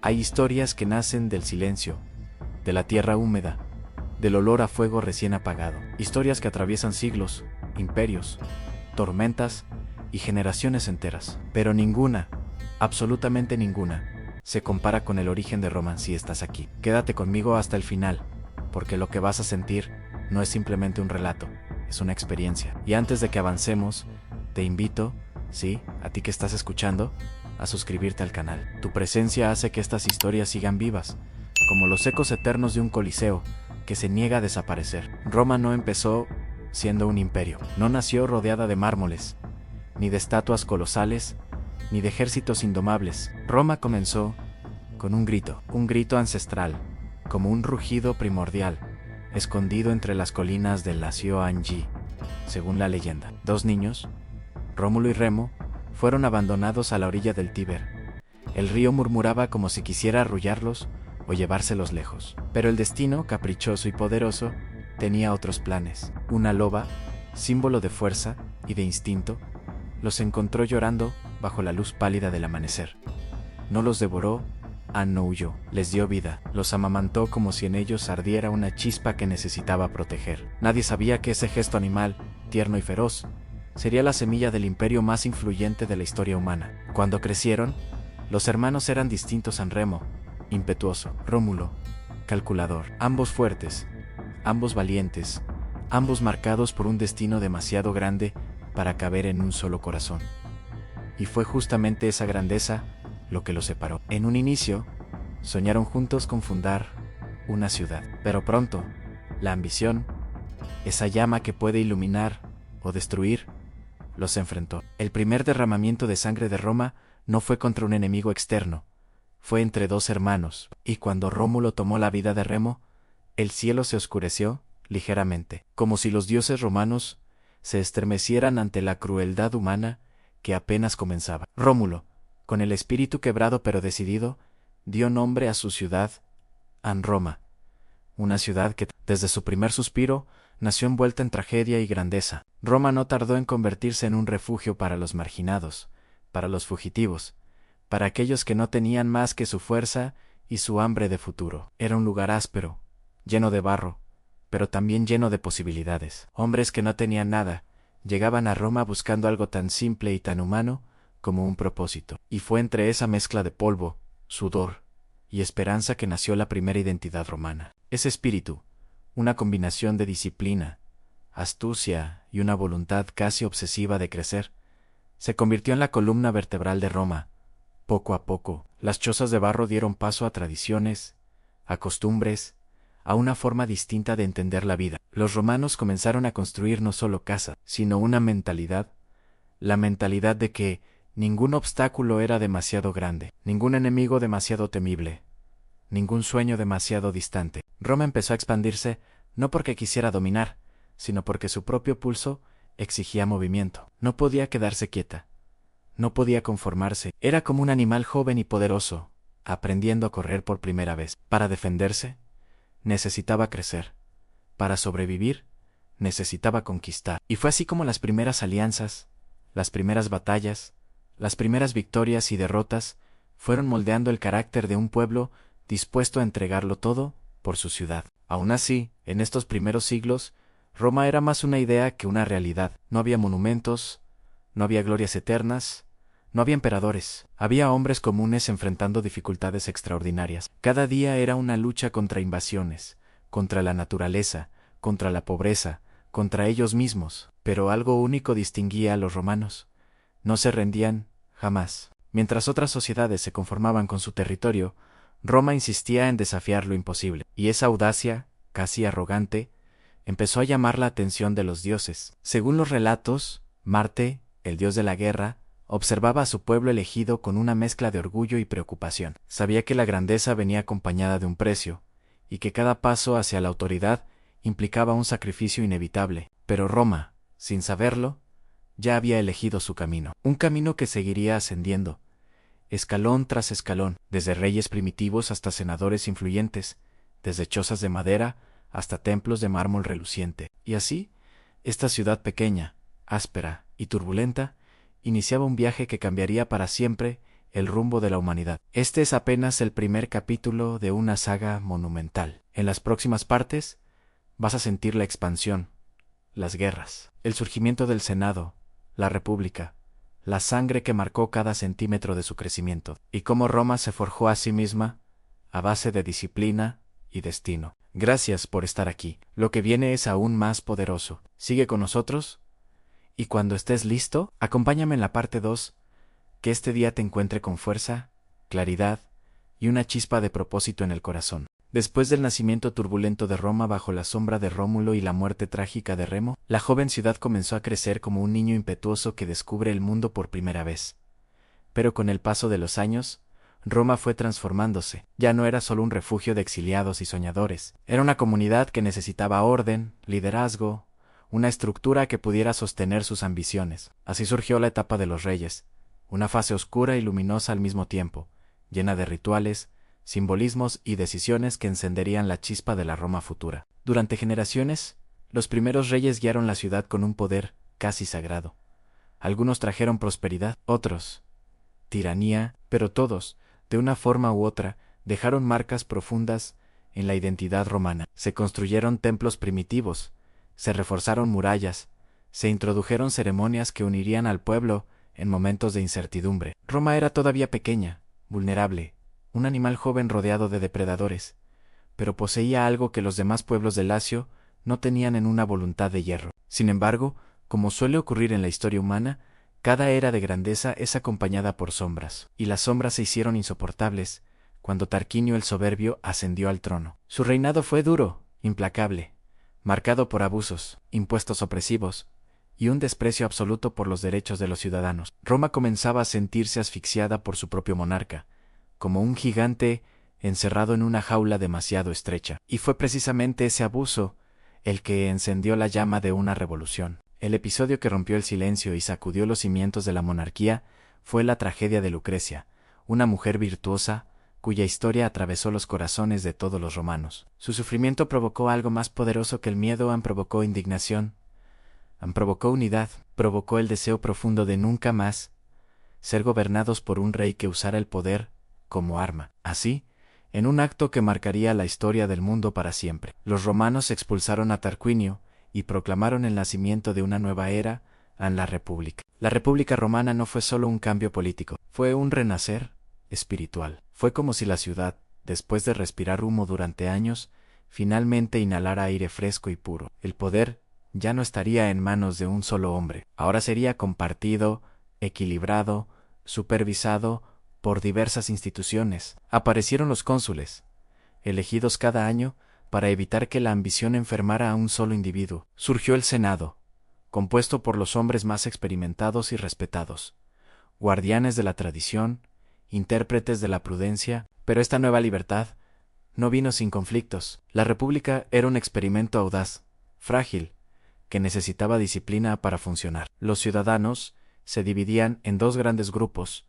Hay historias que nacen del silencio, de la tierra húmeda, del olor a fuego recién apagado. Historias que atraviesan siglos, imperios, tormentas y generaciones enteras. Pero ninguna, absolutamente ninguna, se compara con el origen de Roma si estás aquí. Quédate conmigo hasta el final, porque lo que vas a sentir no es simplemente un relato, es una experiencia. Y antes de que avancemos, te invito, sí, a ti que estás escuchando, a suscribirte al canal. Tu presencia hace que estas historias sigan vivas, como los ecos eternos de un coliseo que se niega a desaparecer. Roma no empezó siendo un imperio, no nació rodeada de mármoles, ni de estatuas colosales, ni de ejércitos indomables. Roma comenzó con un grito ancestral, como un rugido primordial, escondido entre las colinas del Lacio Angi. Según la leyenda, dos niños, Rómulo y Remo, fueron abandonados a la orilla del Tíber. El río murmuraba como si quisiera arrullarlos o llevárselos lejos. Pero el destino, caprichoso y poderoso, tenía otros planes. Una loba, símbolo de fuerza y de instinto, los encontró llorando bajo la luz pálida del amanecer. No los devoró, no huyó, les dio vida, los amamantó como si en ellos ardiera una chispa que necesitaba proteger. Nadie sabía que ese gesto animal, tierno y feroz, sería la semilla del imperio más influyente de la historia humana. Cuando crecieron, los hermanos eran distintos en Remo, impetuoso; Rómulo, calculador. Ambos fuertes, ambos valientes, ambos marcados por un destino demasiado grande para caber en un solo corazón. Y fue justamente esa grandeza lo que los separó. En un inicio, soñaron juntos con fundar una ciudad. Pero pronto, la ambición, esa llama que puede iluminar o destruir, los enfrentó. El primer derramamiento de sangre de Roma no fue contra un enemigo externo, fue entre dos hermanos, y cuando Rómulo tomó la vida de Remo, el cielo se oscureció ligeramente, como si los dioses romanos se estremecieran ante la crueldad humana que apenas comenzaba. Rómulo, con el espíritu quebrado pero decidido, dio nombre a su ciudad, Roma, una ciudad que, desde su primer suspiro, nació envuelta en tragedia y grandeza. Roma no tardó en convertirse en un refugio para los marginados, para los fugitivos, para aquellos que no tenían más que su fuerza y su hambre de futuro. Era un lugar áspero, lleno de barro, pero también lleno de posibilidades. Hombres que no tenían nada, llegaban a Roma buscando algo tan simple y tan humano como un propósito. Y fue entre esa mezcla de polvo, sudor y esperanza que nació la primera identidad romana. Ese espíritu, una combinación de disciplina, astucia y una voluntad casi obsesiva de crecer, se convirtió en la columna vertebral de Roma. Poco a poco, las chozas de barro dieron paso a tradiciones, a costumbres, a una forma distinta de entender la vida. Los romanos comenzaron a construir no solo casas, sino una mentalidad, la mentalidad de que ningún obstáculo era demasiado grande, ningún enemigo demasiado temible, ningún sueño demasiado distante. Roma empezó a expandirse no porque quisiera dominar, sino porque su propio pulso exigía movimiento. No podía quedarse quieta, no podía conformarse. Era como un animal joven y poderoso, aprendiendo a correr por primera vez. Para defenderse, necesitaba crecer. Para sobrevivir, necesitaba conquistar. Y fue así como las primeras alianzas, las primeras batallas, las primeras victorias y derrotas fueron moldeando el carácter de un pueblo dispuesto a entregarlo todo por su ciudad. Aún así, en estos primeros siglos, Roma era más una idea que una realidad. No había monumentos, no había glorias eternas, no había emperadores. Había hombres comunes enfrentando dificultades extraordinarias. Cada día era una lucha contra invasiones, contra la naturaleza, contra la pobreza, contra ellos mismos. Pero algo único distinguía a los romanos. No se rendían jamás. Mientras otras sociedades se conformaban con su territorio, Roma insistía en desafiar lo imposible. Y esa audacia, casi arrogante, empezó a llamar la atención de los dioses. Según los relatos, Marte, el dios de la guerra, observaba a su pueblo elegido con una mezcla de orgullo y preocupación. Sabía que la grandeza venía acompañada de un precio, y que cada paso hacia la autoridad implicaba un sacrificio inevitable. Pero Roma, sin saberlo, ya había elegido su camino. Un camino que seguiría ascendiendo, escalón tras escalón, desde reyes primitivos hasta senadores influyentes, desde chozas de madera hasta templos de mármol reluciente. Y así, esta ciudad pequeña, áspera y turbulenta, iniciaba un viaje que cambiaría para siempre el rumbo de la humanidad. Este es apenas el primer capítulo de una saga monumental. En las próximas partes vas a sentir la expansión, las guerras, el surgimiento del Senado, la República, la sangre que marcó cada centímetro de su crecimiento, y cómo Roma se forjó a sí misma a base de disciplina y destino. Gracias por estar aquí. Lo que viene es aún más poderoso. Sigue con nosotros, y cuando estés listo, acompáñame en la parte 2, que este día te encuentre con fuerza, claridad y una chispa de propósito en el corazón. Después del nacimiento turbulento de Roma bajo la sombra de Rómulo y la muerte trágica de Remo, la joven ciudad comenzó a crecer como un niño impetuoso que descubre el mundo por primera vez. Pero con el paso de los años, Roma fue transformándose. Ya no era solo un refugio de exiliados y soñadores. Era una comunidad que necesitaba orden, liderazgo, una estructura que pudiera sostener sus ambiciones. Así surgió la etapa de los reyes, una fase oscura y luminosa al mismo tiempo, llena de rituales, simbolismos y decisiones que encenderían la chispa de la Roma futura. Durante generaciones, los primeros reyes guiaron la ciudad con un poder casi sagrado. Algunos trajeron prosperidad, otros tiranía, pero todos, de una forma u otra, dejaron marcas profundas en la identidad romana. Se construyeron templos primitivos, se reforzaron murallas, se introdujeron ceremonias que unirían al pueblo en momentos de incertidumbre. Roma era todavía pequeña, vulnerable, un animal joven rodeado de depredadores, pero poseía algo que los demás pueblos de Lacio no tenían en una voluntad de hierro. Sin embargo, como suele ocurrir en la historia humana, cada era de grandeza es acompañada por sombras, y las sombras se hicieron insoportables cuando Tarquinio el Soberbio ascendió al trono. Su reinado fue duro, implacable, marcado por abusos, impuestos opresivos y un desprecio absoluto por los derechos de los ciudadanos. Roma comenzaba a sentirse asfixiada por su propio monarca, como un gigante encerrado en una jaula demasiado estrecha. Y fue precisamente ese abuso el que encendió la llama de una revolución. El episodio que rompió el silencio y sacudió los cimientos de la monarquía fue la tragedia de Lucrecia, una mujer virtuosa cuya historia atravesó los corazones de todos los romanos. Su sufrimiento provocó algo más poderoso que el miedo, provocó indignación, provocó unidad, provocó el deseo profundo de nunca más ser gobernados por un rey que usara el poder como arma. Así, en un acto que marcaría la historia del mundo para siempre, los romanos expulsaron a Tarquinio y proclamaron el nacimiento de una nueva era en la República. La República Romana no fue solo un cambio político, fue un renacer espiritual. Fue como si la ciudad, después de respirar humo durante años, finalmente inhalara aire fresco y puro. El poder ya no estaría en manos de un solo hombre, ahora sería compartido, equilibrado, supervisado por diversas instituciones. Aparecieron los cónsules, elegidos cada año para evitar que la ambición enfermara a un solo individuo. Surgió el Senado, compuesto por los hombres más experimentados y respetados, guardianes de la tradición, intérpretes de la prudencia, pero esta nueva libertad no vino sin conflictos. La República era un experimento audaz, frágil, que necesitaba disciplina para funcionar. Los ciudadanos se dividían en dos grandes grupos: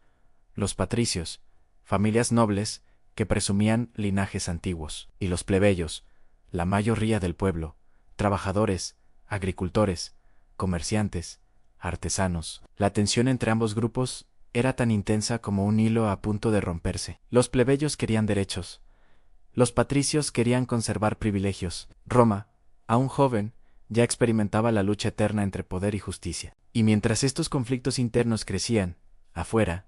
los patricios, familias nobles que presumían linajes antiguos, y los plebeyos, la mayoría del pueblo, trabajadores, agricultores, comerciantes, artesanos. La tensión entre ambos grupos era tan intensa como un hilo a punto de romperse. Los plebeyos querían derechos, los patricios querían conservar privilegios. Roma, aún joven, ya experimentaba la lucha eterna entre poder y justicia. Y mientras estos conflictos internos crecían, afuera,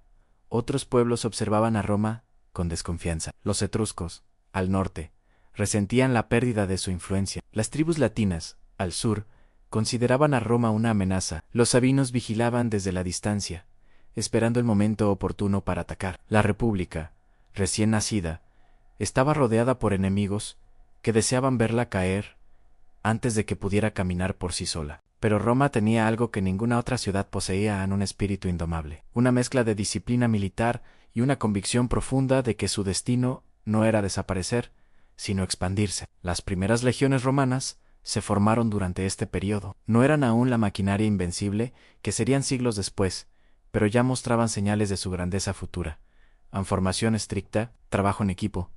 otros pueblos observaban a Roma con desconfianza. Los etruscos, al norte, resentían la pérdida de su influencia. Las tribus latinas, al sur, consideraban a Roma una amenaza. Los sabinos vigilaban desde la distancia, esperando el momento oportuno para atacar. La República, recién nacida, estaba rodeada por enemigos que deseaban verla caer antes de que pudiera caminar por sí sola. Pero Roma tenía algo que ninguna otra ciudad poseía: un espíritu indomable, una mezcla de disciplina militar y una convicción profunda de que su destino no era desaparecer, sino expandirse. Las primeras legiones romanas se formaron durante este periodo. No eran aún la maquinaria invencible que serían siglos después, pero ya mostraban señales de su grandeza futura. Formación estricta, trabajo en equipo,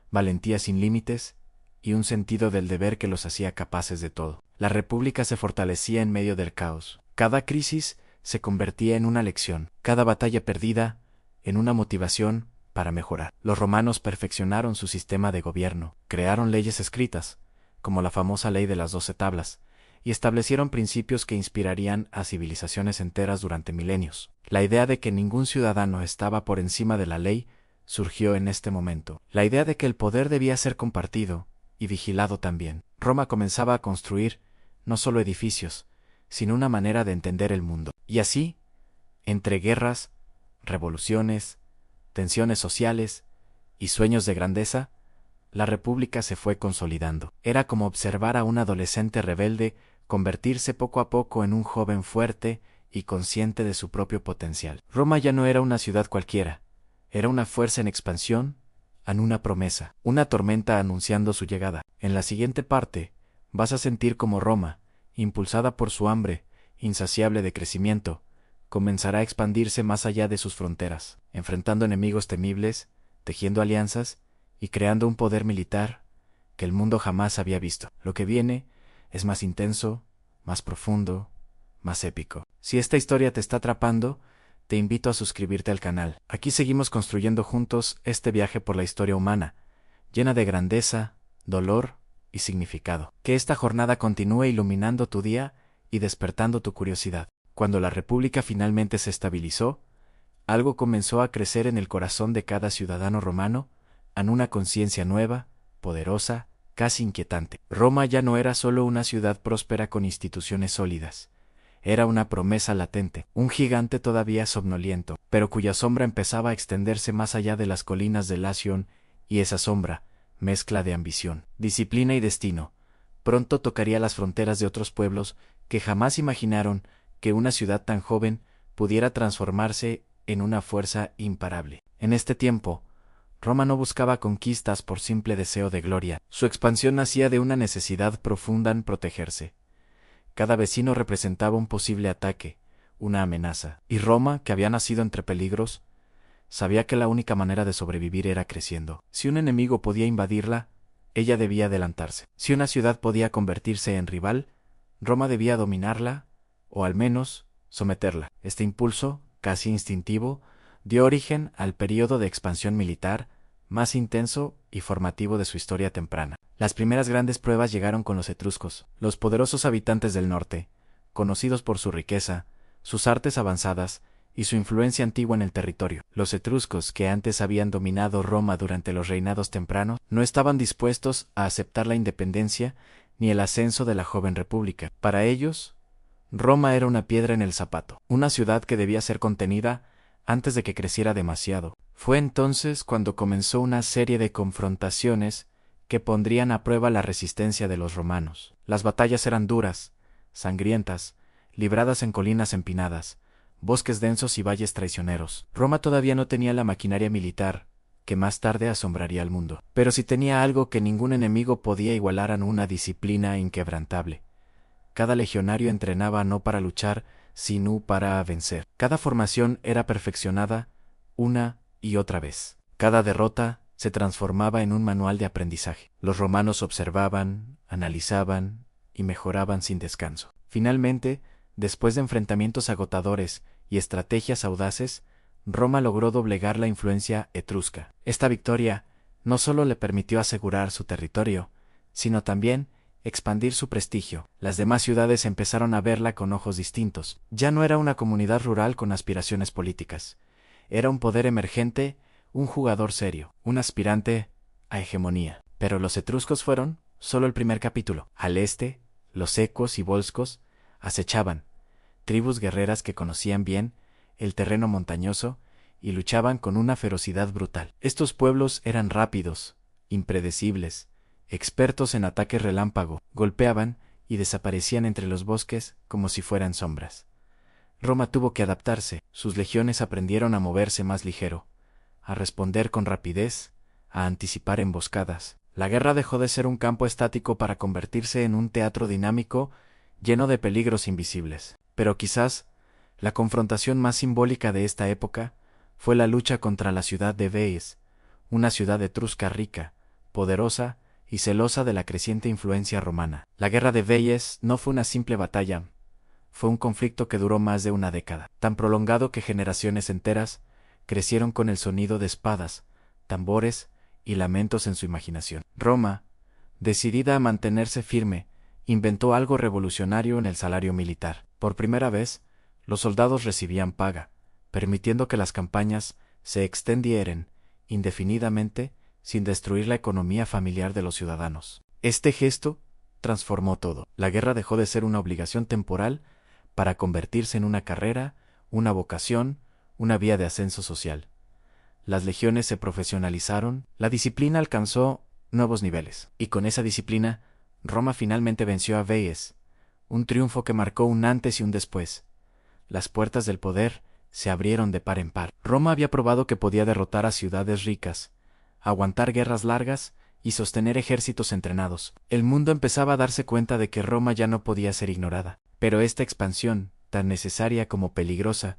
valentía sin límites y un sentido del deber que los hacía capaces de todo. La República se fortalecía en medio del caos. Cada crisis se convertía en una lección, cada batalla perdida en una motivación para mejorar. Los romanos perfeccionaron su sistema de gobierno, crearon leyes escritas, como la famosa ley de las 12 tablas, y establecieron principios que inspirarían a civilizaciones enteras durante milenios. La idea de que ningún ciudadano estaba por encima de la ley surgió en este momento. La idea de que el poder debía ser compartido y vigilado también. Roma comenzaba a construir no solo edificios, sino una manera de entender el mundo. Y así, entre guerras, revoluciones, tensiones sociales y sueños de grandeza, la república se fue consolidando. Era como observar a un adolescente rebelde convertirse poco a poco en un joven fuerte y consciente de su propio potencial. Roma ya no era una ciudad cualquiera, era una fuerza en expansión, una promesa, una tormenta anunciando su llegada. En la siguiente parte, vas a sentir como Roma, impulsada por su hambre insaciable de crecimiento, comenzará a expandirse más allá de sus fronteras, enfrentando enemigos temibles, tejiendo alianzas y creando un poder militar que el mundo jamás había visto. Lo que viene es más intenso, más profundo, más épico. Si esta historia te está atrapando, te invito a suscribirte al canal. Aquí seguimos construyendo juntos este viaje por la historia humana, llena de grandeza, dolor y significado. Que esta jornada continúe iluminando tu día y despertando tu curiosidad. Cuando la República finalmente se estabilizó, algo comenzó a crecer en el corazón de cada ciudadano romano, en una conciencia nueva, poderosa, casi inquietante. Roma ya no era solo una ciudad próspera con instituciones sólidas. Era una promesa latente, un gigante todavía somnoliento, pero cuya sombra empezaba a extenderse más allá de las colinas de Lación, y esa sombra, mezcla de ambición, disciplina y destino, pronto tocaría las fronteras de otros pueblos que jamás imaginaron que una ciudad tan joven pudiera transformarse en una fuerza imparable. En este tiempo, Roma no buscaba conquistas por simple deseo de gloria. Su expansión nacía de una necesidad profunda en protegerse. Cada vecino representaba un posible ataque, una amenaza, y Roma, que había nacido entre peligros, sabía que la única manera de sobrevivir era creciendo. Si un enemigo podía invadirla, ella debía adelantarse. Si una ciudad podía convertirse en rival, Roma debía dominarla, o al menos someterla. Este impulso, casi instintivo, dio origen al período de expansión militar más intenso y formativo de su historia temprana. Las primeras grandes pruebas llegaron con los etruscos, los poderosos habitantes del norte, conocidos por su riqueza, sus artes avanzadas y su influencia antigua en el territorio. Los etruscos, que antes habían dominado Roma durante los reinados tempranos, no estaban dispuestos a aceptar la independencia ni el ascenso de la joven república. Para ellos, Roma era una piedra en el zapato, una ciudad que debía ser contenida antes de que creciera demasiado. Fue entonces cuando comenzó una serie de confrontaciones que pondrían a prueba la resistencia de los romanos. Las batallas eran duras, sangrientas, libradas en colinas empinadas, bosques densos y valles traicioneros. Roma todavía no tenía la maquinaria militar que más tarde asombraría al mundo. Pero sí tenía algo que ningún enemigo podía igualar: una disciplina inquebrantable. Cada legionario entrenaba no para luchar, sino para vencer. Cada formación era perfeccionada una y otra vez. Cada derrota se transformaba en un manual de aprendizaje. Los romanos observaban, analizaban y mejoraban sin descanso. Finalmente, después de enfrentamientos agotadores y estrategias audaces, Roma logró doblegar la influencia etrusca. Esta victoria no solo le permitió asegurar su territorio, sino también expandir su prestigio. Las demás ciudades empezaron a verla con ojos distintos. Ya no era una comunidad rural con aspiraciones políticas. Era un poder emergente, un jugador serio, un aspirante a hegemonía. Pero los etruscos fueron solo el primer capítulo. Al este, los ecos y volscos acechaban, tribus guerreras que conocían bien el terreno montañoso y luchaban con una ferocidad brutal. Estos pueblos eran rápidos, impredecibles, expertos en ataques relámpago, golpeaban y desaparecían entre los bosques como si fueran sombras. Roma tuvo que adaptarse. Sus legiones aprendieron a moverse más ligero, a responder con rapidez, a anticipar emboscadas. La guerra dejó de ser un campo estático para convertirse en un teatro dinámico lleno de peligros invisibles. Pero quizás la confrontación más simbólica de esta época fue la lucha contra la ciudad de Veii, una ciudad etrusca rica, poderosa y celosa de la creciente influencia romana. La guerra de Veii no fue una simple batalla, fue un conflicto que duró más de una década, tan prolongado que generaciones enteras crecieron con el sonido de espadas, tambores y lamentos en su imaginación. Roma, decidida a mantenerse firme, inventó algo revolucionario en el salario militar. Por primera vez, los soldados recibían paga, permitiendo que las campañas se extendieran indefinidamente sin destruir la economía familiar de los ciudadanos. Este gesto transformó todo. La guerra dejó de ser una obligación temporal para convertirse en una carrera, una vocación, una vía de ascenso social. Las legiones se profesionalizaron, la disciplina alcanzó nuevos niveles, y con esa disciplina, Roma finalmente venció a Veles, un triunfo que marcó un antes y un después. Las puertas del poder se abrieron de par en par. Roma había probado que podía derrotar a ciudades ricas, aguantar guerras largas y sostener ejércitos entrenados. El mundo empezaba a darse cuenta de que Roma ya no podía ser ignorada. Pero esta expansión, tan necesaria como peligrosa,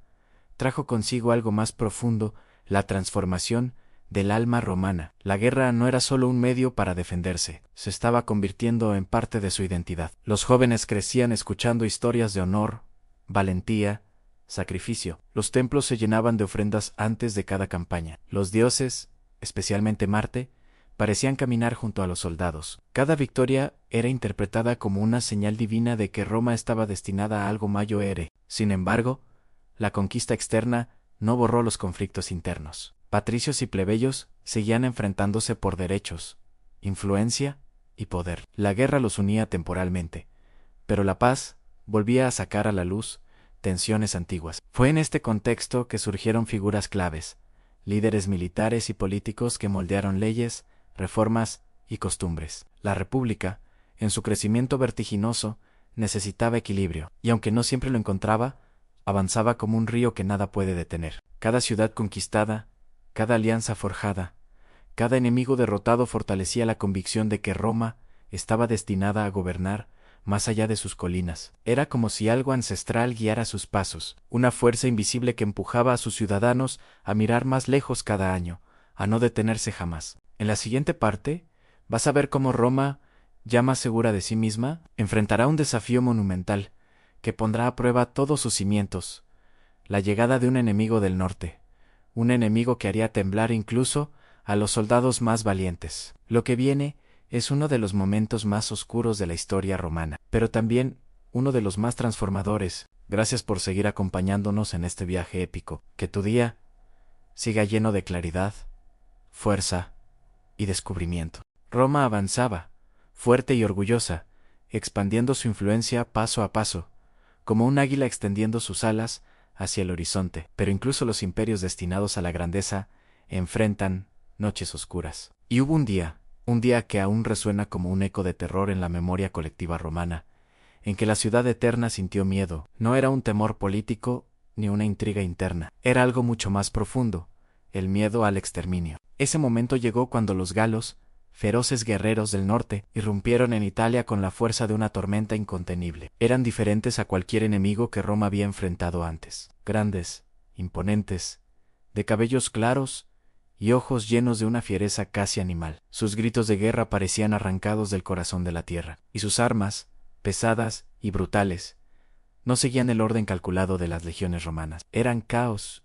trajo consigo algo más profundo, la transformación del alma romana. La guerra no era solo un medio para defenderse, se estaba convirtiendo en parte de su identidad. Los jóvenes crecían escuchando historias de honor, valentía, sacrificio. Los templos se llenaban de ofrendas antes de cada campaña. Los dioses, especialmente Marte, parecían caminar junto a los soldados. Cada victoria era interpretada como una señal divina de que Roma estaba destinada a algo mayor. Sin embargo, la conquista externa no borró los conflictos internos. Patricios y plebeyos seguían enfrentándose por derechos, influencia y poder. La guerra los unía temporalmente, pero la paz volvía a sacar a la luz tensiones antiguas. Fue en este contexto que surgieron figuras claves, líderes militares y políticos que moldearon leyes, reformas y costumbres. La República, en su crecimiento vertiginoso, necesitaba equilibrio, y aunque no siempre lo encontraba, avanzaba como un río que nada puede detener. Cada ciudad conquistada, cada alianza forjada, cada enemigo derrotado fortalecía la convicción de que Roma estaba destinada a gobernar más allá de sus colinas. Era como si algo ancestral guiara sus pasos, una fuerza invisible que empujaba a sus ciudadanos a mirar más lejos cada año, a no detenerse jamás. En la siguiente parte, vas a ver cómo Roma, ya más segura de sí misma, enfrentará un desafío monumental, que pondrá a prueba todos sus cimientos, la llegada de un enemigo del norte, un enemigo que haría temblar incluso a los soldados más valientes. Lo que viene es uno de los momentos más oscuros de la historia romana, pero también uno de los más transformadores. Gracias por seguir acompañándonos en este viaje épico. Que tu día siga lleno de claridad, fuerza y descubrimiento. Roma avanzaba, fuerte y orgullosa, expandiendo su influencia paso a paso, como un águila extendiendo sus alas hacia el horizonte. Pero incluso los imperios destinados a la grandeza enfrentan noches oscuras. Y hubo un día que aún resuena como un eco de terror en la memoria colectiva romana, en que la ciudad eterna sintió miedo. No era un temor político ni una intriga interna, era algo mucho más profundo, el miedo al exterminio. Ese momento llegó cuando los galos, feroces guerreros del norte, irrumpieron en Italia con la fuerza de una tormenta incontenible. Eran diferentes a cualquier enemigo que Roma había enfrentado antes. Grandes, imponentes, de cabellos claros y ojos llenos de una fiereza casi animal. Sus gritos de guerra parecían arrancados del corazón de la tierra, y sus armas, pesadas y brutales, no seguían el orden calculado de las legiones romanas. Eran caos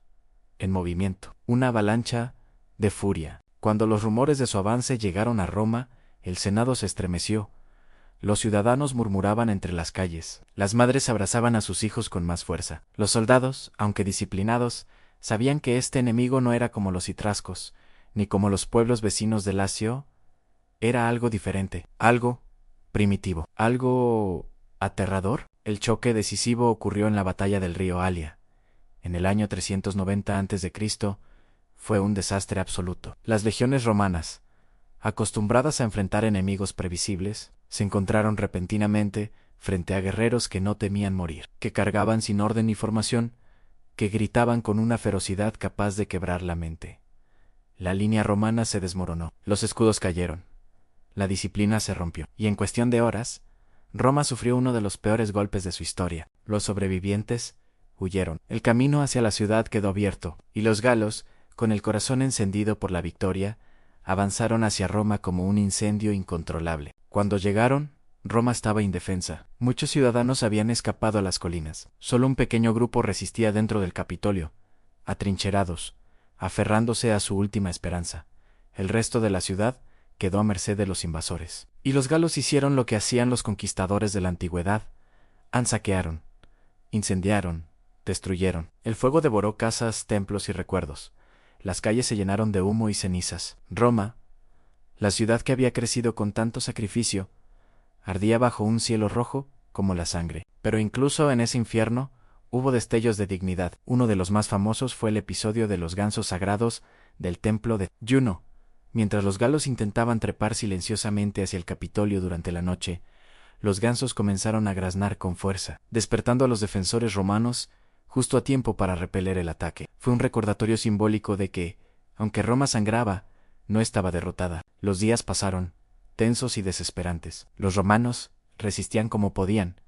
en movimiento, una avalancha de furia. Cuando los rumores de su avance llegaron a Roma, el Senado se estremeció. Los ciudadanos murmuraban entre las calles. Las madres abrazaban a sus hijos con más fuerza. Los soldados, aunque disciplinados, sabían que este enemigo no era como los itrascos, ni como los pueblos vecinos de Lacio. Era algo diferente, algo primitivo, algo aterrador. El choque decisivo ocurrió en la batalla del río Alia. En el año 390 a.C., fue un desastre absoluto. Las legiones romanas, acostumbradas a enfrentar enemigos previsibles, se encontraron repentinamente frente a guerreros que no temían morir, que cargaban sin orden ni formación, que gritaban con una ferocidad capaz de quebrar la mente. La línea romana se desmoronó, los escudos cayeron, la disciplina se rompió, y en cuestión de horas, Roma sufrió uno de los peores golpes de su historia. Los sobrevivientes huyeron. El camino hacia la ciudad quedó abierto, y los galos, con el corazón encendido por la victoria, avanzaron hacia Roma como un incendio incontrolable. Cuando llegaron, Roma estaba indefensa. Muchos ciudadanos habían escapado a las colinas. Solo un pequeño grupo resistía dentro del Capitolio, atrincherados, aferrándose a su última esperanza. El resto de la ciudad quedó a merced de los invasores. Y los galos hicieron lo que hacían los conquistadores de la antigüedad: saquearon, incendiaron, destruyeron. El fuego devoró casas, templos y recuerdos. Las calles se llenaron de humo y cenizas. Roma, la ciudad que había crecido con tanto sacrificio, ardía bajo un cielo rojo como la sangre. Pero incluso en ese infierno hubo destellos de dignidad. Uno de los más famosos fue el episodio de los gansos sagrados del templo de Juno. Mientras los galos intentaban trepar silenciosamente hacia el Capitolio durante la noche, los gansos comenzaron a graznar con fuerza, despertando a los defensores romanos justo a tiempo para repeler el ataque. Fue un recordatorio simbólico de que, aunque Roma sangraba, no estaba derrotada. Los días pasaron, tensos y desesperantes. Los romanos resistían como podían,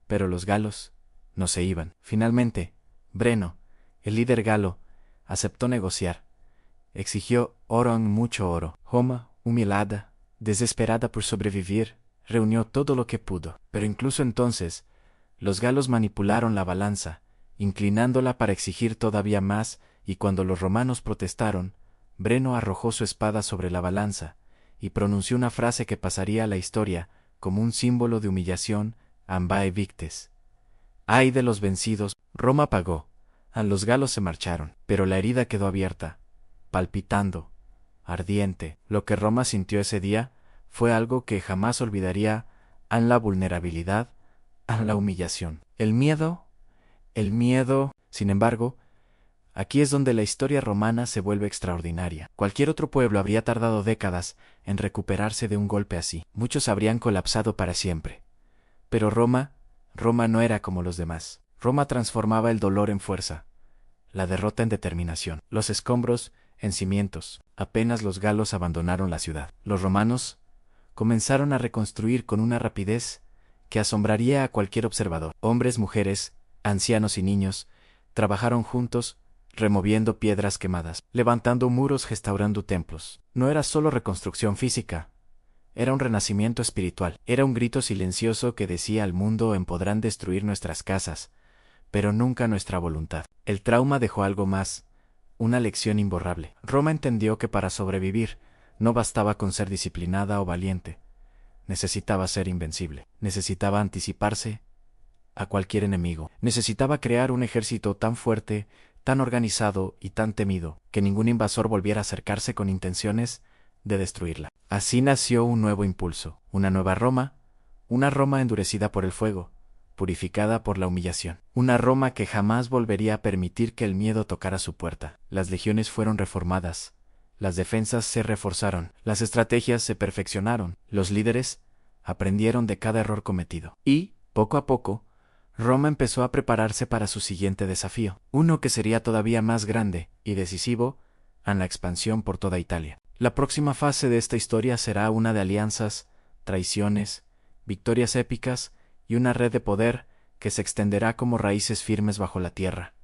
pero los galos no se iban. Finalmente, Breno, el líder galo, aceptó negociar. Exigió oro en mucho oro. Roma, humillada, desesperada por sobrevivir, reunió todo lo que pudo. Pero incluso entonces, los galos manipularon la balanza, inclinándola para exigir todavía más, y cuando los romanos protestaron, Breno arrojó su espada sobre la balanza y pronunció una frase que pasaría a la historia como un símbolo de humillación: ambae victes. ¡Ay de los vencidos! Roma pagó. Los galos se marcharon, pero la herida quedó abierta, palpitando, ardiente. Lo que Roma sintió ese día fue algo que jamás olvidaría: la vulnerabilidad, la humillación. El miedo. Sin embargo, aquí es donde la historia romana se vuelve extraordinaria. Cualquier otro pueblo habría tardado décadas en recuperarse de un golpe así. Muchos habrían colapsado para siempre. Pero Roma no era como los demás. Roma transformaba el dolor en fuerza, la derrota en determinación, los escombros en cimientos. Apenas los galos abandonaron la ciudad, los romanos comenzaron a reconstruir con una rapidez que asombraría a cualquier observador. Hombres, mujeres, ancianos y niños trabajaron juntos, removiendo piedras quemadas, levantando muros, restaurando templos. No era solo reconstrucción física, era un renacimiento espiritual. Era un grito silencioso que decía al mundo: podrán destruir nuestras casas, pero nunca nuestra voluntad. El trauma dejó algo más, una lección imborrable. Roma entendió que para sobrevivir no bastaba con ser disciplinada o valiente. Necesitaba ser invencible. Necesitaba anticiparse a cualquier enemigo. Necesitaba crear un ejército tan fuerte, tan organizado y tan temido, que ningún invasor volviera a acercarse con intenciones de destruirla. Así nació un nuevo impulso, una nueva Roma, una Roma endurecida por el fuego, purificada por la humillación. Una Roma que jamás volvería a permitir que el miedo tocara su puerta. Las legiones fueron reformadas, las defensas se reforzaron, las estrategias se perfeccionaron, los líderes aprendieron de cada error cometido. Y, poco a poco, Roma empezó a prepararse para su siguiente desafío, uno que sería todavía más grande y decisivo: en la expansión por toda Italia. La próxima fase de esta historia será una de alianzas, traiciones, victorias épicas y una red de poder que se extenderá como raíces firmes bajo la tierra.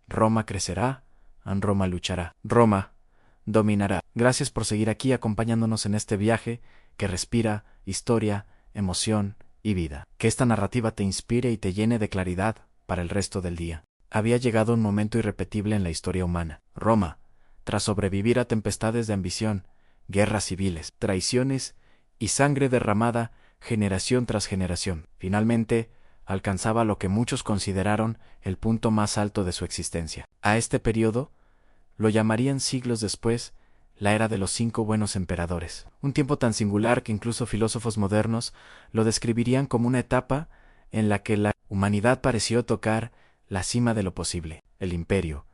Roma crecerá, Roma luchará, Roma dominará. Gracias por seguir aquí acompañándonos en este viaje que respira historia, emoción y vida. Que esta narrativa te inspire y te llene de claridad para el resto del día. Había llegado un momento irrepetible en la historia humana. Roma, tras sobrevivir a tempestades de ambición, guerras civiles, traiciones y sangre derramada generación tras generación, finalmente alcanzaba lo que muchos consideraron el punto más alto de su existencia. A este periodo lo llamarían siglos después la era de los 5 buenos emperadores, un tiempo tan singular que incluso filósofos modernos lo describirían como una etapa en la que la humanidad pareció tocar la cima de lo posible. El imperio,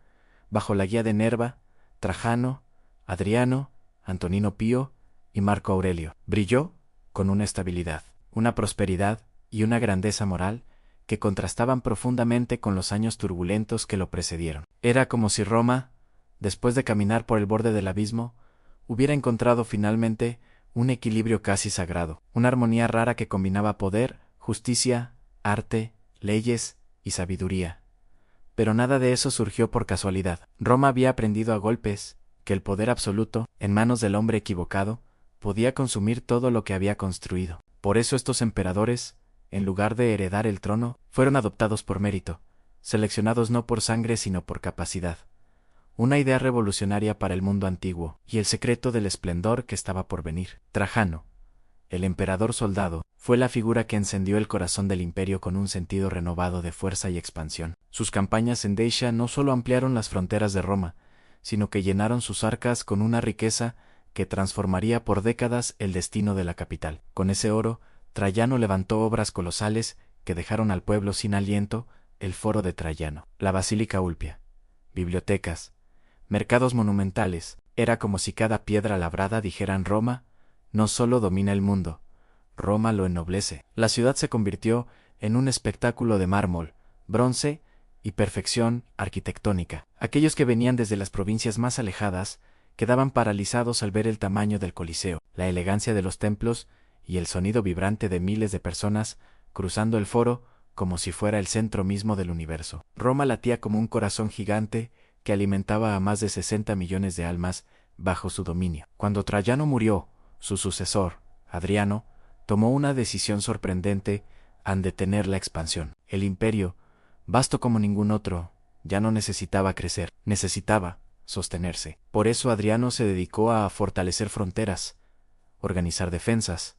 bajo la guía de Nerva, Trajano, Adriano, Antonino Pío y Marco Aurelio, brilló con una estabilidad, una prosperidad y una grandeza moral que contrastaban profundamente con los años turbulentos que lo precedieron. Era como si Roma, después de caminar por el borde del abismo, hubiera encontrado finalmente un equilibrio casi sagrado, una armonía rara que combinaba poder, justicia, arte, leyes y sabiduría. Pero nada de eso surgió por casualidad. Roma había aprendido a golpes que el poder absoluto, en manos del hombre equivocado, podía consumir todo lo que había construido. Por eso estos emperadores, en lugar de heredar el trono, fueron adoptados por mérito, seleccionados no por sangre sino por capacidad. una idea revolucionaria para el mundo antiguo y el secreto del esplendor que estaba por venir. Trajano, el emperador soldado, fue la figura que encendió el corazón del imperio con un sentido renovado de fuerza y expansión. Sus campañas en Dacia no solo ampliaron las fronteras de Roma, sino que llenaron sus arcas con una riqueza que transformaría por décadas el destino de la capital. Con ese oro, Trajano levantó obras colosales que dejaron al pueblo sin aliento: el Foro de Trajano, la Basílica Ulpia, bibliotecas, mercados monumentales. Era como si cada piedra labrada dijeran: Roma no solo domina el mundo, Roma lo ennoblece. La ciudad se convirtió en un espectáculo de mármol, bronce y perfección arquitectónica. Aquellos que venían desde las provincias más alejadas quedaban paralizados al ver el tamaño del Coliseo, la elegancia de los templos y el sonido vibrante de miles de personas cruzando el foro como si fuera el centro mismo del universo. Roma latía como un corazón gigante que alimentaba a más de 60 millones de almas bajo su dominio. Cuando Trajano murió, su sucesor, Adriano, tomó una decisión sorprendente al detener la expansión. El imperio, vasto como ningún otro, ya no necesitaba crecer, necesitaba sostenerse. Por eso Adriano se dedicó a fortalecer fronteras, organizar defensas,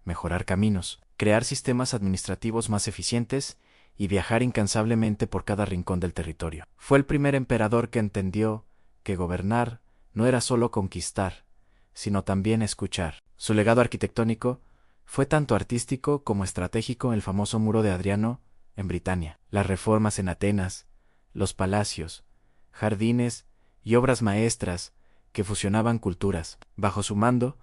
mejorar caminos, crear sistemas administrativos más eficientes y viajar incansablemente por cada rincón del territorio. Fue el primer emperador que entendió que gobernar no era solo conquistar, sino también escuchar. Su legado arquitectónico fue tanto artístico como estratégico: el famoso muro de Adriano en Britania, las reformas en Atenas, los palacios, jardines y obras maestras que fusionaban culturas. Bajo su mando,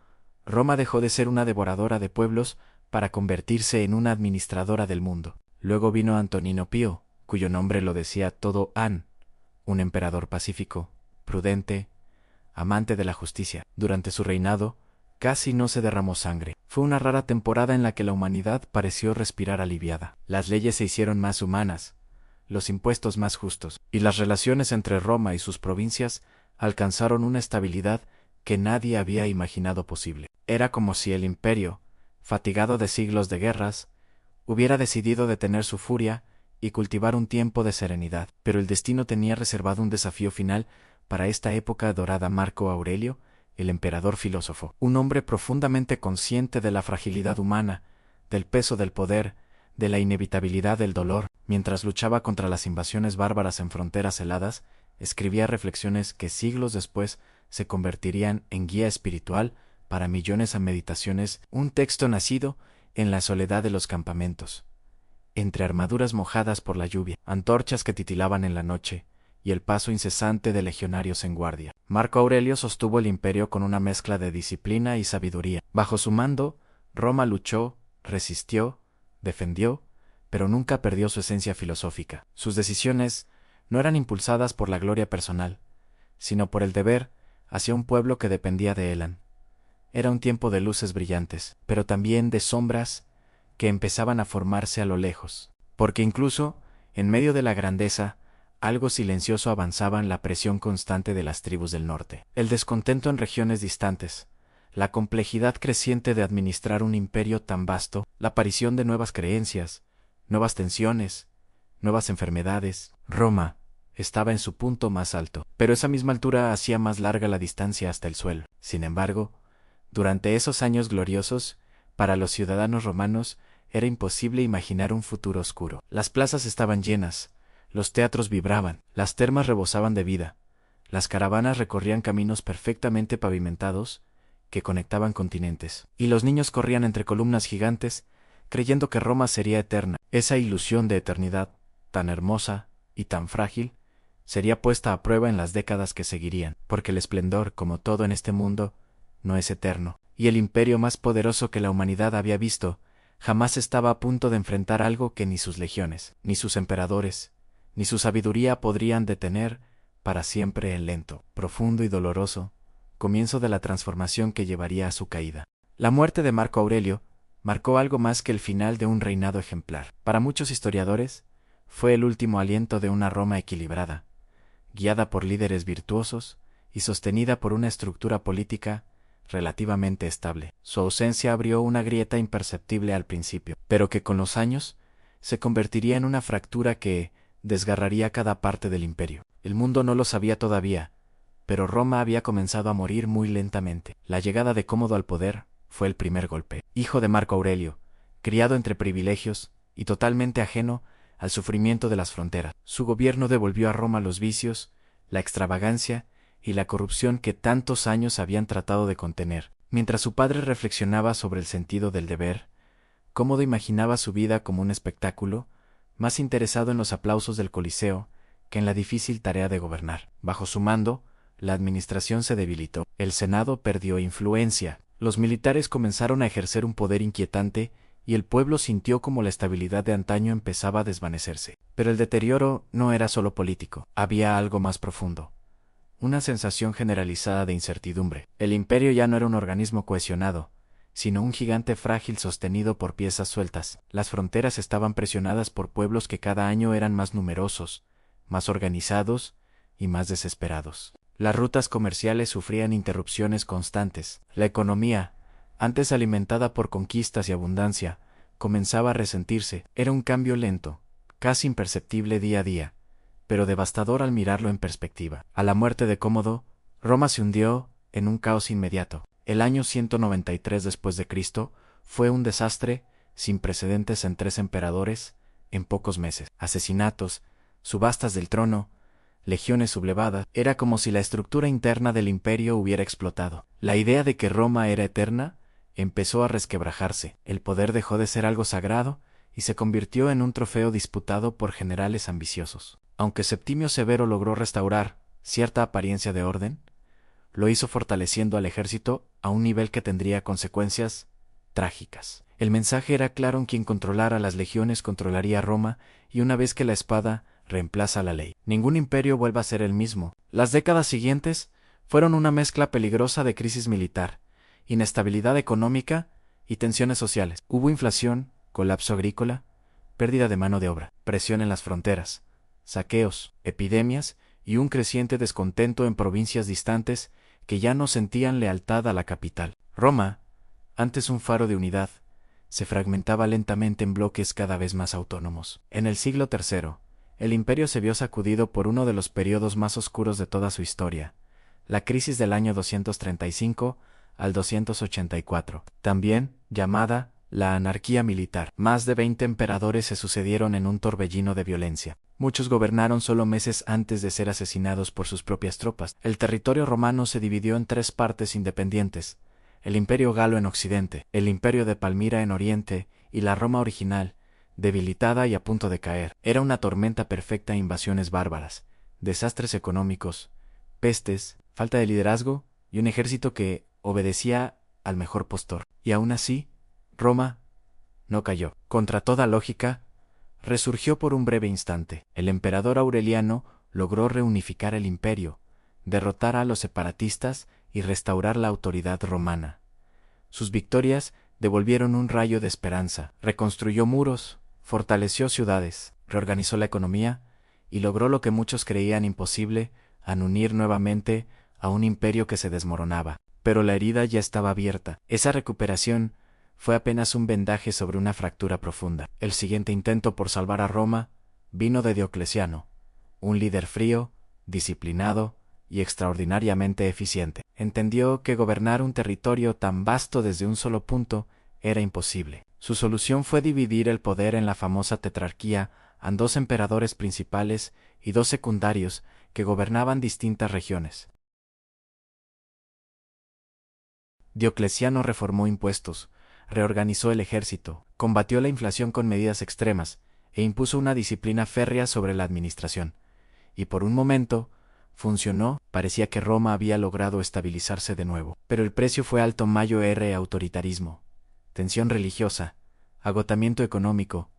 Roma dejó de ser una devoradora de pueblos para convertirse en una administradora del mundo. Luego vino Antonino Pío, cuyo nombre lo decía todo: un emperador pacífico, prudente, amante de la justicia. Durante su reinado, casi no se derramó sangre. Fue una rara temporada en la que la humanidad pareció respirar aliviada. Las leyes se hicieron más humanas, los impuestos más justos, y las relaciones entre Roma y sus provincias alcanzaron una estabilidad que nadie había imaginado posible. Era como si el imperio, fatigado de siglos de guerras, hubiera decidido detener su furia y cultivar un tiempo de serenidad. Pero el destino tenía reservado un desafío final para esta época dorada: Marco Aurelio, el emperador filósofo, un hombre profundamente consciente de la fragilidad humana, del peso del poder, de la inevitabilidad del dolor. Mientras luchaba contra las invasiones bárbaras en fronteras heladas, escribía reflexiones que siglos después se convertirían en guía espiritual para millones a meditaciones, un texto nacido en la soledad de los campamentos, entre armaduras mojadas por la lluvia, antorchas que titilaban en la noche y el paso incesante de legionarios en guardia. Marco Aurelio sostuvo el imperio con una mezcla de disciplina y sabiduría. Bajo su mando, Roma luchó, resistió, defendió, pero nunca perdió su esencia filosófica. Sus decisiones no eran impulsadas por la gloria personal, sino por el deber hacia un pueblo que dependía de él. Era un tiempo de luces brillantes, pero también de sombras que empezaban a formarse a lo lejos, porque incluso, en medio de la grandeza, algo silencioso avanzaba en la presión constante de las tribus del norte. El descontento en regiones distantes, la complejidad creciente de administrar un imperio tan vasto, la aparición de nuevas creencias, nuevas tensiones, nuevas enfermedades. Roma estaba en su punto más alto, pero esa misma altura hacía más larga la distancia hasta el suelo. Sin embargo, durante esos años gloriosos, para los ciudadanos romanos era imposible imaginar un futuro oscuro. Las plazas estaban llenas, los teatros vibraban, las termas rebosaban de vida, las caravanas recorrían caminos perfectamente pavimentados que conectaban continentes, y los niños corrían entre columnas gigantes, creyendo que Roma sería eterna. Esa ilusión de eternidad, tan hermosa y tan frágil, sería puesta a prueba en las décadas que seguirían, porque el esplendor, como todo en este mundo, no es eterno, y el imperio más poderoso que la humanidad había visto jamás estaba a punto de enfrentar algo que ni sus legiones, ni sus emperadores, ni su sabiduría podrían detener para siempre el lento, profundo y doloroso comienzo de la transformación que llevaría a su caída. La muerte de Marco Aurelio marcó algo más que el final de un reinado ejemplar. Para muchos historiadores, fue el último aliento de una Roma equilibrada, guiada por líderes virtuosos y sostenida por una estructura política relativamente estable. Su ausencia abrió una grieta imperceptible al principio, pero que con los años se convertiría en una fractura que desgarraría cada parte del imperio. El mundo no lo sabía todavía, pero Roma había comenzado a morir muy lentamente. La llegada de Cómodo al poder fue el primer golpe. Hijo de Marco Aurelio, criado entre privilegios y totalmente ajeno al sufrimiento de las fronteras, su gobierno devolvió a Roma los vicios, la extravagancia y la corrupción que tantos años habían tratado de contener. Mientras su padre reflexionaba sobre el sentido del deber, Cómodo imaginaba su vida como un espectáculo, más interesado en los aplausos del Coliseo que en la difícil tarea de gobernar. Bajo su mando, la administración se debilitó, el Senado perdió influencia, los militares comenzaron a ejercer un poder inquietante y el pueblo sintió como la estabilidad de antaño empezaba a desvanecerse. Pero el deterioro no era solo político, había algo más profundo. Una sensación generalizada de incertidumbre. El imperio ya no era un organismo cohesionado, sino un gigante frágil sostenido por piezas sueltas. Las fronteras estaban presionadas por pueblos que cada año eran más numerosos, más organizados y más desesperados. Las rutas comerciales sufrían interrupciones constantes. La economía, antes alimentada por conquistas y abundancia, comenzaba a resentirse. Era un cambio lento, casi imperceptible día a día, pero devastador al mirarlo en perspectiva. A la muerte de Cómodo, Roma se hundió en un caos inmediato. El año 193 después de Cristo fue un desastre sin precedentes en 3 emperadores en pocos meses. Asesinatos, subastas del trono, legiones sublevadas. Era como si la estructura interna del imperio hubiera explotado. La idea de que Roma era eterna empezó a resquebrajarse. El poder dejó de ser algo sagrado y se convirtió en un trofeo disputado por generales ambiciosos. Aunque Septimio Severo logró restaurar cierta apariencia de orden, lo hizo fortaleciendo al ejército a un nivel que tendría consecuencias trágicas. El mensaje era claro: en quien controlara las legiones controlaría Roma, y una vez que la espada reemplaza la ley, ningún imperio vuelva a ser el mismo. Las décadas siguientes fueron una mezcla peligrosa de crisis militar, inestabilidad económica y tensiones sociales. Hubo inflación, colapso agrícola, pérdida de mano de obra, presión en las fronteras, saqueos, epidemias y un creciente descontento en provincias distantes que ya no sentían lealtad a la capital. Roma, antes un faro de unidad, se fragmentaba lentamente en bloques cada vez más autónomos. En el siglo III, el imperio se vio sacudido por uno de los periodos más oscuros de toda su historia, la crisis del año 235 al 284, también llamada la anarquía militar. Más de 20 emperadores se sucedieron en un torbellino de violencia. Muchos gobernaron solo meses antes de ser asesinados por sus propias tropas. El territorio romano se dividió en 3 partes independientes: el imperio galo en occidente, el imperio de Palmira en oriente y la Roma original, debilitada y a punto de caer. Era una tormenta perfecta: invasiones bárbaras, desastres económicos, pestes, falta de liderazgo y un ejército que obedecía al mejor postor. Y aún así, Roma no cayó. Contra toda lógica, resurgió por un breve instante. El emperador Aureliano logró reunificar el imperio, derrotar a los separatistas y restaurar la autoridad romana. Sus victorias devolvieron un rayo de esperanza. Reconstruyó muros, fortaleció ciudades, reorganizó la economía y logró lo que muchos creían imposible: unir nuevamente a un imperio que se desmoronaba. Pero la herida ya estaba abierta. Esa recuperación fue apenas un vendaje sobre una fractura profunda. El siguiente intento por salvar a Roma vino de Diocleciano, un líder frío, disciplinado y extraordinariamente eficiente. Entendió que gobernar un territorio tan vasto desde un solo punto era imposible. Su solución fue dividir el poder en la famosa tetrarquía en 2 emperadores principales y 2 secundarios que gobernaban distintas regiones. Diocleciano reformó impuestos, reorganizó el ejército, combatió la inflación con medidas extremas e impuso una disciplina férrea sobre la administración. Y por un momento funcionó. Parecía que Roma había logrado estabilizarse de nuevo. Pero el precio fue alto: autoritarismo, tensión religiosa, agotamiento económico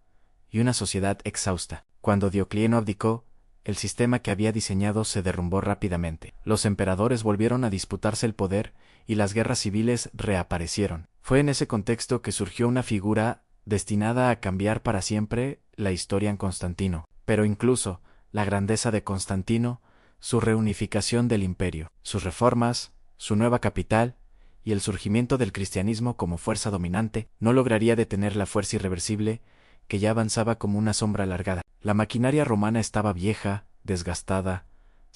y una sociedad exhausta. Cuando Diocleciano abdicó, el sistema que había diseñado se derrumbó rápidamente. Los emperadores volvieron a disputarse el poder y las guerras civiles reaparecieron. Fue en ese contexto que surgió una figura destinada a cambiar para siempre la historia en Constantino. Pero incluso la grandeza de Constantino, su reunificación del imperio, sus reformas, su nueva capital y el surgimiento del cristianismo como fuerza dominante no lograría detener la fuerza irreversible que ya avanzaba como una sombra alargada. La maquinaria romana estaba vieja, desgastada,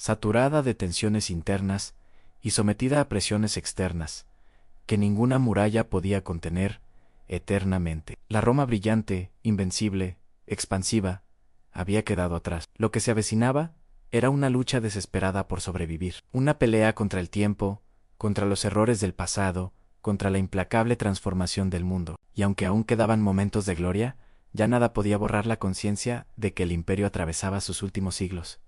saturada de tensiones internas y sometida a presiones externas, que ninguna muralla podía contener eternamente. La Roma brillante, invencible, expansiva, había quedado atrás. Lo que se avecinaba era una lucha desesperada por sobrevivir, una pelea contra el tiempo, contra los errores del pasado, contra la implacable transformación del mundo. Y aunque aún quedaban momentos de gloria, ya nada podía borrar la conciencia de que el imperio atravesaba sus últimos siglos.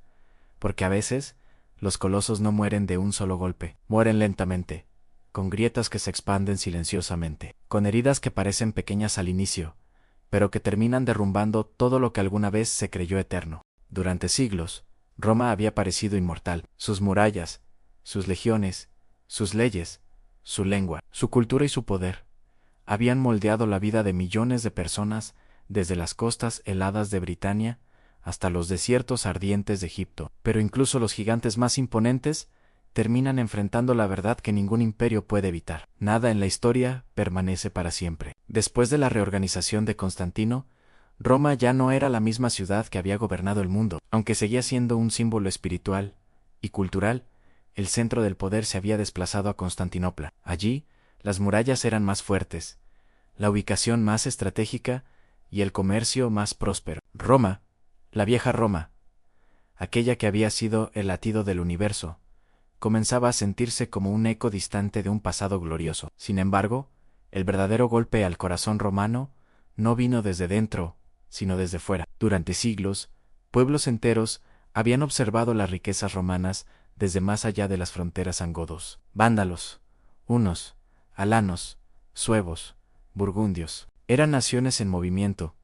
Porque a veces, los colosos no mueren de un solo golpe, mueren lentamente, con grietas que se expanden silenciosamente, con heridas que parecen pequeñas al inicio, pero que terminan derrumbando todo lo que alguna vez se creyó eterno. Durante siglos, Roma había parecido inmortal. Sus murallas, sus legiones, sus leyes, su lengua, su cultura y su poder habían moldeado la vida de millones de personas desde las costas heladas de Britania hasta los desiertos ardientes de Egipto. Pero incluso los gigantes más imponentes terminan enfrentando la verdad que ningún imperio puede evitar. Nada en la historia permanece para siempre. Después de la reorganización de Constantino, Roma ya no era la misma ciudad que había gobernado el mundo. Aunque seguía siendo un símbolo espiritual y cultural, el centro del poder se había desplazado a Constantinopla. Allí, las murallas eran más fuertes, la ubicación más estratégica y el comercio más próspero. Roma, la vieja Roma, aquella que había sido el latido del universo, comenzaba a sentirse como un eco distante de un pasado glorioso. Sin embargo, el verdadero golpe al corazón romano no vino desde dentro, sino desde fuera. Durante siglos, pueblos enteros habían observado las riquezas romanas desde más allá de las fronteras angodos. Vándalos, hunos, alanos, suevos, burgundios, eran naciones en movimiento,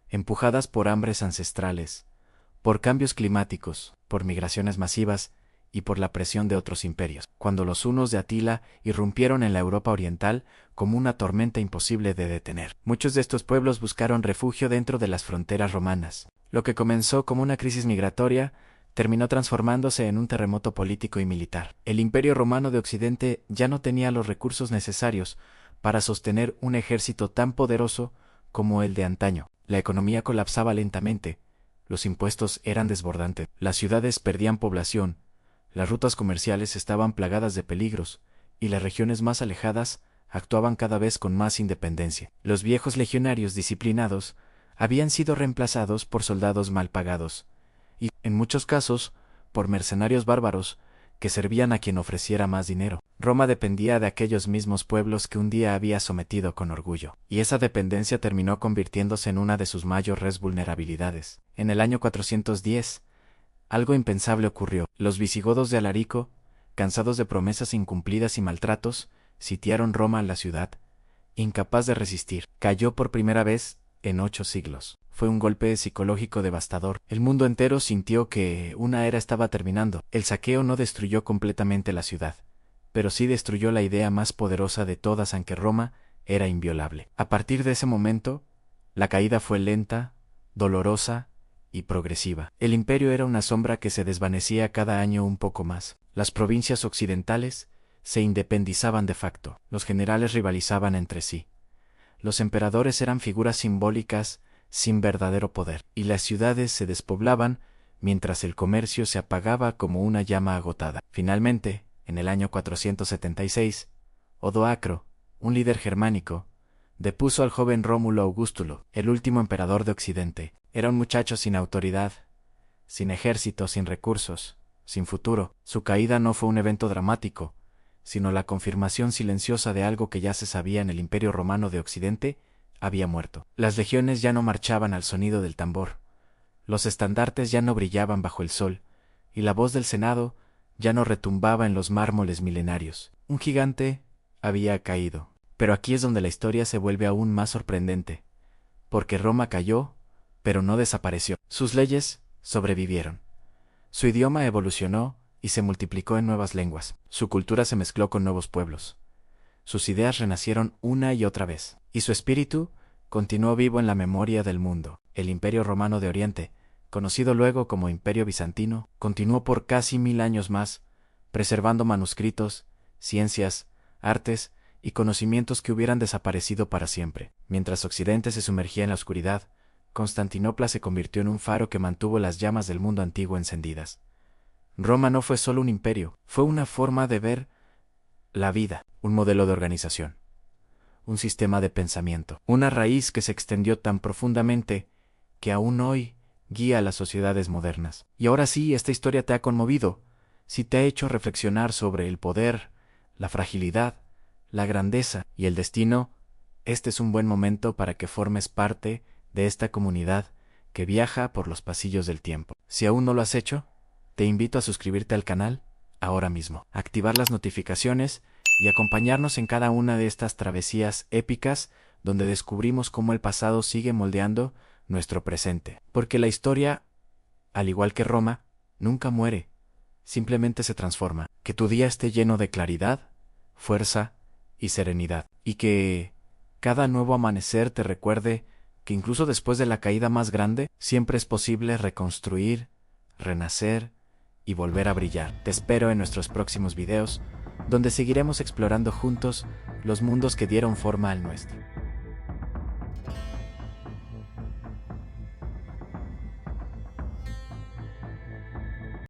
empujadas por hambres ancestrales, por cambios climáticos, por migraciones masivas y por la presión de otros imperios. Cuando los hunos de Atila irrumpieron en la Europa oriental como una tormenta imposible de detener, muchos de estos pueblos buscaron refugio dentro de las fronteras romanas. Lo que comenzó como una crisis migratoria terminó transformándose en un terremoto político y militar. El Imperio Romano de Occidente ya no tenía los recursos necesarios para sostener un ejército tan poderoso como el de antaño. La economía colapsaba lentamente, los impuestos eran desbordantes, las ciudades perdían población, las rutas comerciales estaban plagadas de peligros, y las regiones más alejadas actuaban cada vez con más independencia. Los viejos legionarios disciplinados habían sido reemplazados por soldados mal pagados, y, en muchos casos, por mercenarios bárbaros que servían a quien ofreciera más dinero. Roma dependía de aquellos mismos pueblos que un día había sometido con orgullo, y esa dependencia terminó convirtiéndose en una de sus mayores vulnerabilidades. En el año 410, algo impensable ocurrió. Los visigodos de Alarico, cansados de promesas incumplidas y maltratos, sitiaron Roma, la ciudad, incapaz de resistir. Cayó por primera vez en 8 siglos. Fue un golpe psicológico devastador. El mundo entero sintió que una era estaba terminando. El saqueo no destruyó completamente la ciudad, pero sí destruyó la idea más poderosa de todas, aunque Roma era inviolable. A partir de ese momento, la caída fue lenta, dolorosa y progresiva. El imperio era una sombra que se desvanecía cada año un poco más. Las provincias occidentales se independizaban de facto. Los generales rivalizaban entre sí. Los emperadores eran figuras simbólicas sin verdadero poder, y las ciudades se despoblaban mientras el comercio se apagaba como una llama agotada. Finalmente, en el año 476, Odoacro, un líder germánico, depuso al joven Rómulo Augustulo, el último emperador de Occidente. Era un muchacho sin autoridad, sin ejército, sin recursos, sin futuro. Su caída no fue un evento dramático, sino la confirmación silenciosa de algo que ya se sabía: en el Imperio Romano de Occidente había muerto. Las legiones ya no marchaban al sonido del tambor, los estandartes ya no brillaban bajo el sol, y la voz del Senado ya no retumbaba en los mármoles milenarios. Un gigante había caído. Pero aquí es donde la historia se vuelve aún más sorprendente, porque Roma cayó, pero no desapareció. Sus leyes sobrevivieron. Su idioma evolucionó y se multiplicó en nuevas lenguas. Su cultura se mezcló con nuevos pueblos. Sus ideas renacieron una y otra vez, y su espíritu continuó vivo en la memoria del mundo. El Imperio Romano de Oriente, conocido luego como Imperio Bizantino, continuó por casi 1000 años más, preservando manuscritos, ciencias, artes y conocimientos que hubieran desaparecido para siempre. Mientras Occidente se sumergía en la oscuridad, Constantinopla se convirtió en un faro que mantuvo las llamas del mundo antiguo encendidas. Roma no fue solo un imperio, fue una forma de ver la vida, un modelo de organización, un sistema de pensamiento, una raíz que se extendió tan profundamente que aún hoy guía a las sociedades modernas. Y ahora sí, esta historia te ha conmovido, si te ha hecho reflexionar sobre el poder, la fragilidad, la grandeza y el destino, este es un buen momento para que formes parte de esta comunidad que viaja por los pasillos del tiempo. Si aún no lo has hecho, te invito a suscribirte al canal ahora mismo, activar las notificaciones y acompañarnos en cada una de estas travesías épicas donde descubrimos cómo el pasado sigue moldeando nuestro presente. Porque la historia, al igual que Roma, nunca muere, simplemente se transforma. Que tu día esté lleno de claridad, fuerza y serenidad. Y que cada nuevo amanecer te recuerde que incluso después de la caída más grande, siempre es posible reconstruir, renacer y volver a brillar. Te espero en nuestros próximos videos, donde seguiremos explorando juntos los mundos que dieron forma al nuestro.